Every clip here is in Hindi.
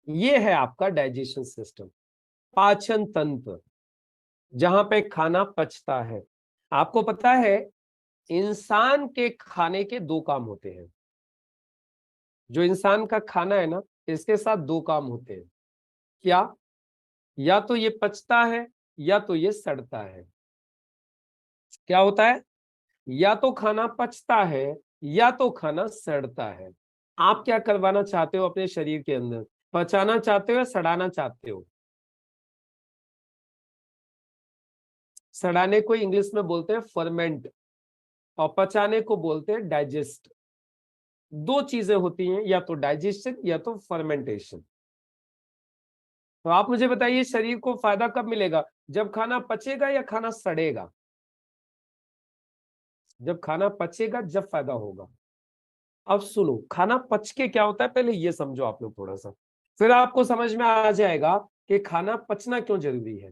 ये है आपका डाइजेशन सिस्टम, पाचन तंत्र, जहां पे खाना पचता है। आपको पता है इंसान के खाने के दो काम होते हैं। जो इंसान का खाना है ना, इसके साथ दो काम होते हैं। क्या? या तो ये पचता है या तो ये सड़ता है। क्या होता है? या तो खाना पचता है या तो खाना सड़ता है। आप क्या करवाना चाहते हो अपने शरीर के अंदर? पचाना चाहते हो या सड़ाना चाहते हो? सड़ाने को इंग्लिश में बोलते हैं फर्मेंट, और पचाने को बोलते हैं डाइजेस्ट। दो चीजें होती हैं, या तो डाइजेशन या तो फर्मेंटेशन। तो आप मुझे बताइए, शरीर को फायदा कब मिलेगा? जब खाना पचेगा या खाना सड़ेगा? जब खाना पचेगा, जब फायदा होगा। अब सुनो, खाना पच के क्या होता है पहले ये समझो आप लोग थोड़ा सा, फिर आपको समझ में आ जाएगा कि खाना पचना क्यों जरूरी है।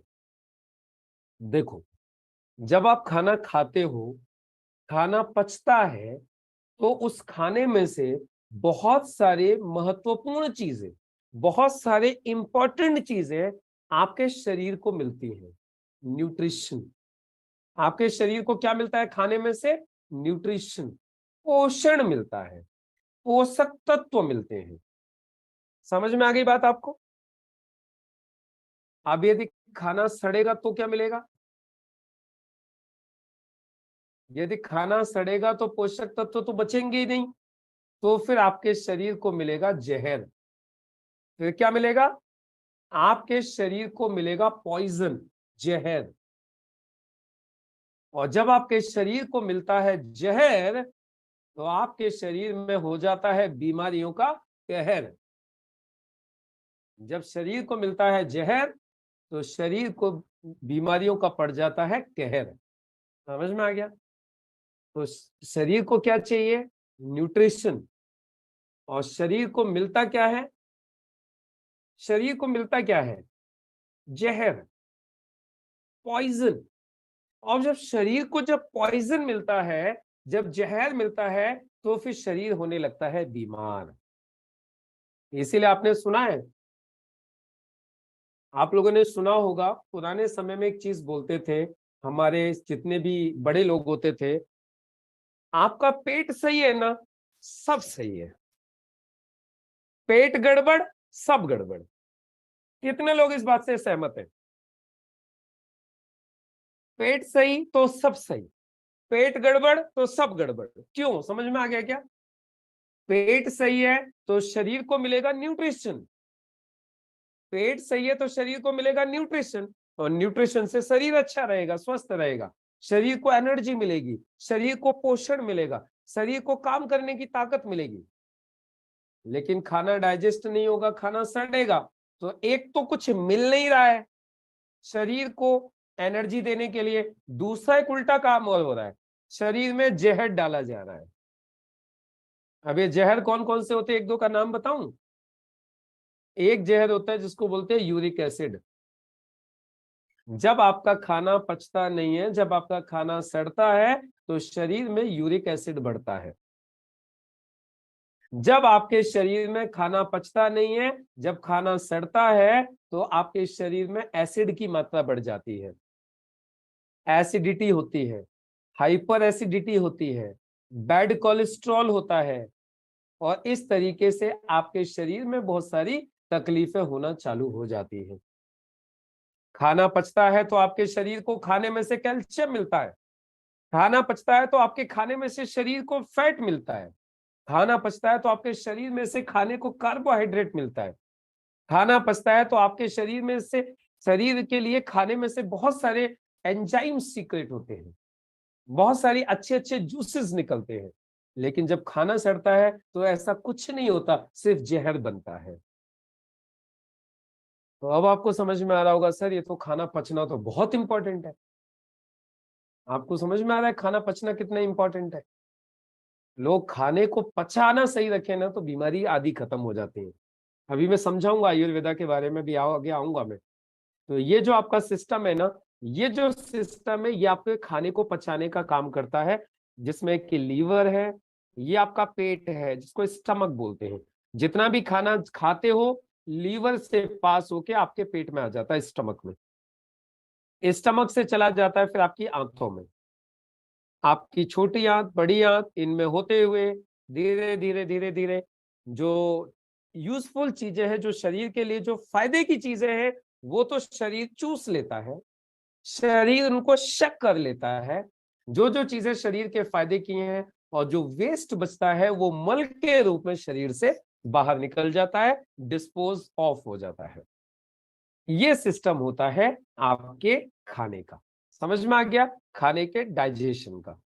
देखो, जब आप खाना खाते हो, खाना पचता है, तो उस खाने में से बहुत सारे महत्वपूर्ण चीजें, बहुत सारे इंपॉर्टेंट चीजें आपके शरीर को मिलती हैं। न्यूट्रिशन। आपके शरीर को क्या मिलता है खाने में से? न्यूट्रिशन, पोषण मिलता है, पोषक तत्व मिलते हैं। समझ में आ गई बात आपको? अब यदि खाना सड़ेगा तो क्या मिलेगा? यदि खाना सड़ेगा तो पोषक तत्व तो बचेंगे ही नहीं, तो फिर आपके शरीर को मिलेगा जहर। फिर क्या मिलेगा? आपके शरीर को मिलेगा पॉइजन, जहर। और जब आपके शरीर को मिलता है जहर, तो आपके शरीर में हो जाता है बीमारियों का कहर। जब शरीर को मिलता है जहर, तो शरीर को बीमारियों का पड़ जाता है कहर। समझ में आ गया? तो शरीर को क्या चाहिए? न्यूट्रिशन। और शरीर को मिलता क्या है? शरीर को मिलता क्या है? जहर, पॉइजन। और जब शरीर को जब पॉइजन मिलता है, जब जहर मिलता है, तो फिर शरीर होने लगता है बीमार। इसीलिए आपने सुना है, आप लोगों ने सुना होगा, पुराने समय में एक चीज बोलते थे, हमारे जितने भी बड़े लोग होते थे, आपका पेट सही है ना, सब सही है। पेट गड़बड़, सब गड़बड़। कितने लोग इस बात से सहमत हैं? पेट सही तो सब सही, पेट गड़बड़ तो सब गड़बड़। क्यों? समझ में आ गया क्या? पेट सही है तो शरीर को मिलेगा न्यूट्रिशन। पेट सही है तो शरीर को मिलेगा न्यूट्रिशन, और न्यूट्रिशन से शरीर अच्छा रहेगा, स्वस्थ रहेगा। शरीर को एनर्जी मिलेगी, शरीर को पोषण मिलेगा, शरीर को काम करने की ताकत मिलेगी। लेकिन खाना डाइजेस्ट नहीं होगा, खाना सड़ेगा, तो एक तो कुछ मिल नहीं रहा है शरीर को एनर्जी देने के लिए, दूसरा एक उल्टा काम और हो रहा है, शरीर में जहर डाला जा रहा है। अब ये जहर कौन कौन से होते हैं, एक दो का नाम बताऊं? एक जहर होता है जिसको बोलते हैं यूरिक एसिड। जब आपका खाना पचता नहीं है, जब आपका खाना सड़ता है, तो शरीर में यूरिक एसिड बढ़ता है। जब आपके शरीर में खाना पचता नहीं है, जब खाना सड़ता है, तो आपके शरीर में एसिड की मात्रा बढ़ जाती है। एसिडिटी होती है, हाइपर एसिडिटी होती है, बैड कोलेस्ट्रॉल होता है, और इस तरीके से आपके शरीर में बहुत सारी तकलीफें होना चालू हो जाती हैं। खाना पचता है तो आपके शरीर को खाने में से कैल्शियम मिलता है। खाना पचता है तो आपके खाने में से शरीर को फैट मिलता है। खाना पचता है तो आपके शरीर में से खाने को कार्बोहाइड्रेट मिलता है। खाना पचता है तो आपके शरीर में से, शरीर के लिए खाने में से बहुत सारे एंजाइम सीक्रेट होते हैं, बहुत सारी अच्छे अच्छे जूसेस निकलते हैं। लेकिन जब खाना सड़ता है तो ऐसा कुछ नहीं होता, सिर्फ जहर बनता है। तो अब आपको समझ में आ रहा होगा, सर ये तो खाना पचना तो बहुत इंपॉर्टेंट है। आपको समझ में आ रहा है खाना पचना कितना इंपॉर्टेंट है? लोग खाने को पचाना सही रखे ना, तो बीमारी आदि खत्म हो जाती है। अभी मैं समझाऊंगा आयुर्वेदा के बारे में भी, आगे आऊंगा मैं। तो ये जो आपका सिस्टम है ना, ये जो सिस्टम है, ये आपके खाने को पचाने का काम करता है। जिसमें कि लीवर है, ये आपका पेट है जिसको स्टमक बोलते हैं। जितना भी खाना खाते हो, लीवर से पास होके आपके पेट में आ जाता है, स्टमक में। स्टमक से चला जाता है फिर आपकी आंतों में। आपकी छोटी आंत, बड़ी आंत, इनमें होते हुए धीरे धीरे धीरे धीरे जो यूजफुल चीजें हैं, जो शरीर के लिए जो फायदे की चीजें हैं, वो तो शरीर चूस लेता है, शरीर उनको शक कर लेता है। जो जो चीजें शरीर के फायदे की हैं और जो वेस्ट बचता है वो मल के रूप में शरीर से बाहर निकल जाता है, डिस्पोज ऑफ हो जाता है। ये सिस्टम होता है आपके खाने का। समझ में आ गया? खाने के डाइजेशन का।